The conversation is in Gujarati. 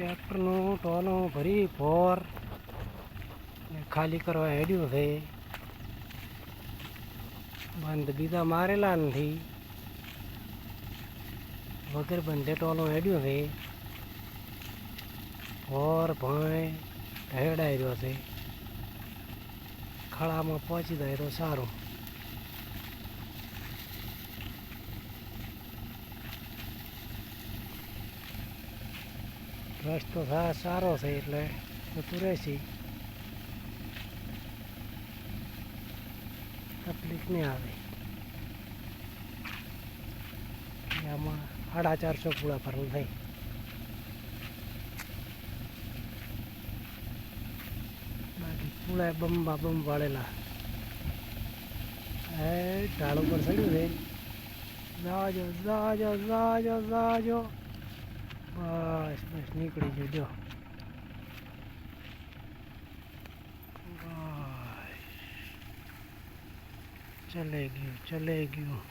ટ્રેક્ટરનું ટોલું ભરી ભોર ને ખાલી કરવા હેડ્યું છે. બંધ બીજા મારેલા નથી, વગર બંધે ટોલું હેડ્યું છે. ભોર ભય હેડાઈ રહ્યો છે. ખળામાં પહોંચી જાય તો સારું. રસ્તો સારો છે એટલે જતું રહેશે, તકલીફ નહીં આવે. આમાં 450 પૂળા ભરવું થાય. બાકી પૂળા બમ વાળેલા. ઢાળ ઉપર ચડ્યું છે. જાજો જાજો જાજો જાજો. બસ નીકળી ગયો જો. ચલે ગયું.